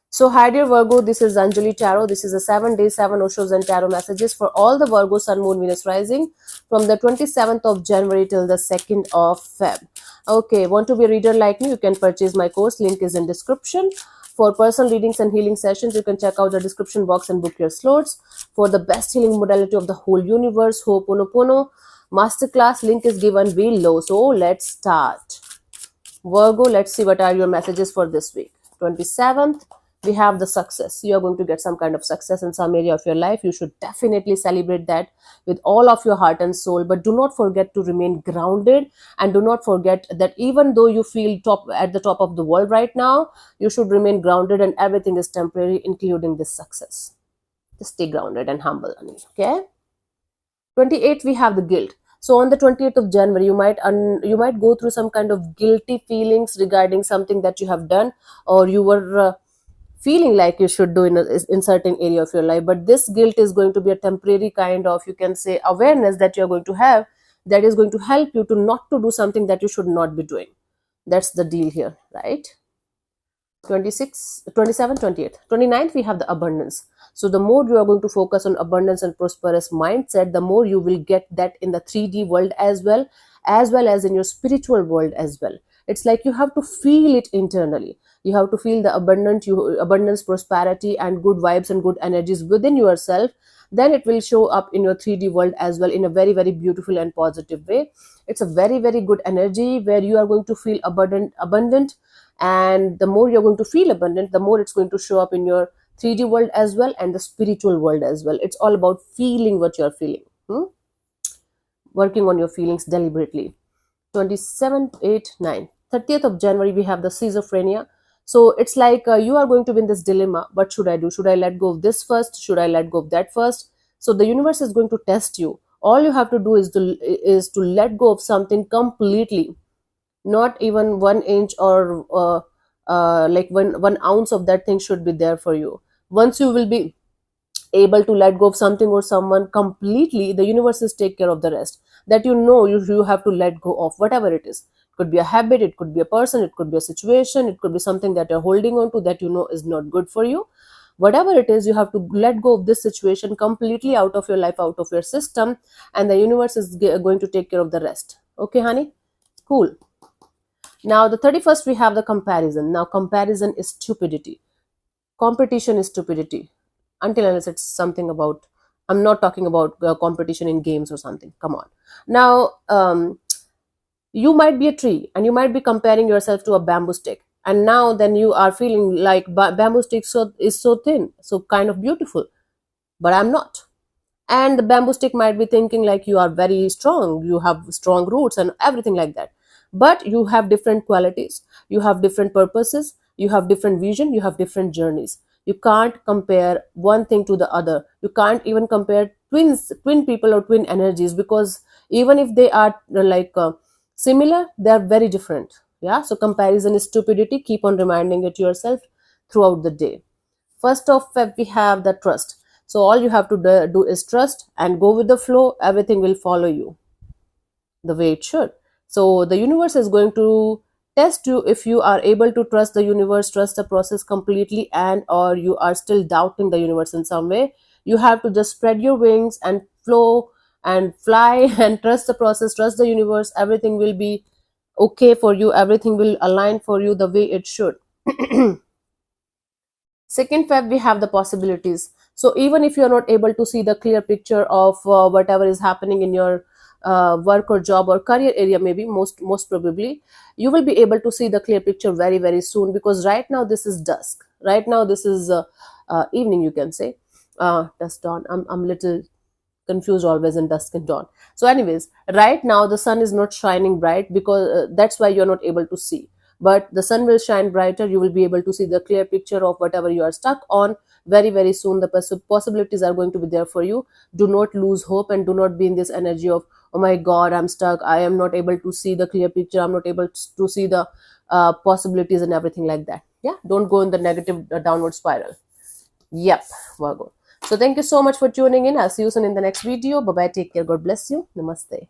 So, hi dear Virgo, this is Anjali Tarot. This is a 7 day, 7 Oshos and Tarot messages for all the Virgo Sun, Moon, Venus rising from the 27th of January till the 2nd of Feb. Okay, want to be a reader like me? You can purchase my course. Link is in description. For personal readings and healing sessions, you can check out the description box and book your slots. For the best healing modality of the whole universe, Ho'oponopono Masterclass, link is given below. So, let's start. Virgo, let's see what are your messages for this week. 27th, we have the success. You are going to get some kind of success in some area of your life. You should definitely celebrate that with all of your heart and soul. But do not forget to remain grounded, and do not forget that even though you feel at the top of the world right now, you should remain grounded, and everything is temporary, including this success. Just stay grounded and humble, Ani. Okay. 28th, we have the guilt. So on the 28th of January, you might go through some kind of guilty feelings regarding something that you have done, or you were feeling like you should do in certain area of your life. But this guilt is going to be a temporary kind of, you can say, awareness that you're going to have, that is going to help you to not to do something that you should not be doing. That's the deal here, right? 26, 27, 28, 29th, we have the abundance. So the more you are going to focus on abundance and prosperous mindset, the more you will get that in the 3D world as well as in your spiritual world as well. It's like you have to feel it internally. You have to feel the abundance, prosperity, and good vibes and good energies within yourself. Then it will show up in your 3D world as well in a very, very beautiful and positive way. It's a very, very good energy where you are going to feel abundant, and the more you're going to feel abundant, the more it's going to show up in your 3D world as well and the spiritual world as well. It's all about feeling what you're feeling. Working on your feelings deliberately. 27, 8, 9. 30th of January, we have the schizophrenia. So it's like you are going to be in this dilemma. What should I do? Should I let go of this first? Should I let go of that first? So the universe is going to test you. All you have to do is to let go of something completely. Not even 1 inch or like 1 ounce of that thing should be there for you. Once you will be able to let go of something or someone completely, the universe is take care of the rest. That you have to let go of whatever it is. It could be a habit, it could be a person, it could be a situation, it could be something that you're holding on to that is not good for you. Whatever it is, you have to let go of this situation completely out of your life, out of your system, and the universe is going to take care of the rest. Okay, honey? Cool. Now, the 31st, we have the comparison. Now, comparison is stupidity. Competition is stupidity. Until unless it's something about, I'm not talking about competition in games or something. Come on. Now, you might be a tree and you might be comparing yourself to a bamboo stick. And now then you are feeling like bamboo stick is so thin, so kind of beautiful. But I'm not. And the bamboo stick might be thinking like you are very strong, you have strong roots and everything like that. But you have different qualities, you have different purposes, you have different vision, you have different journeys. You can't compare one thing to the other. You can't even compare twin people or twin energies, because even if they are similar, they are very different. Yeah, so comparison is stupidity. Keep on reminding it yourself throughout the day. 1st of Feb, we have the trust. So all you have to do is trust and go with the flow. Everything will follow you the way it should. So the universe is going to test you if you are able to trust the universe, trust the process completely, and or you are still doubting the universe in some way. You have to just spread your wings and flow and fly and trust the process, trust the universe. Everything will be okay for you. Everything will align for you the way it should. 2nd Feb, we have the possibilities. So even if you're not able to see the clear picture of whatever is happening in your work or job or career area, maybe most probably you will be able to see the clear picture very, very soon, because right now this is dusk. Right now this is evening, you can say. Dusk, dawn. I'm little confused always in dusk and dawn. So anyways, right now the sun is not shining bright, because that's why you're not able to see. But the sun will shine brighter. You will be able to see the clear picture of whatever you are stuck on very, very soon. The possibilities are going to be there for you. Do not lose hope, and do not be in this energy of, oh my god, I'm stuck, I am not able to see the clear picture, I'm not able to see the possibilities and everything like that. Yeah, don't go in the negative downward spiral. Yep, Virgo. So thank you so much for tuning in. I'll see you soon in the next video. Bye bye, take care, God bless you, namaste.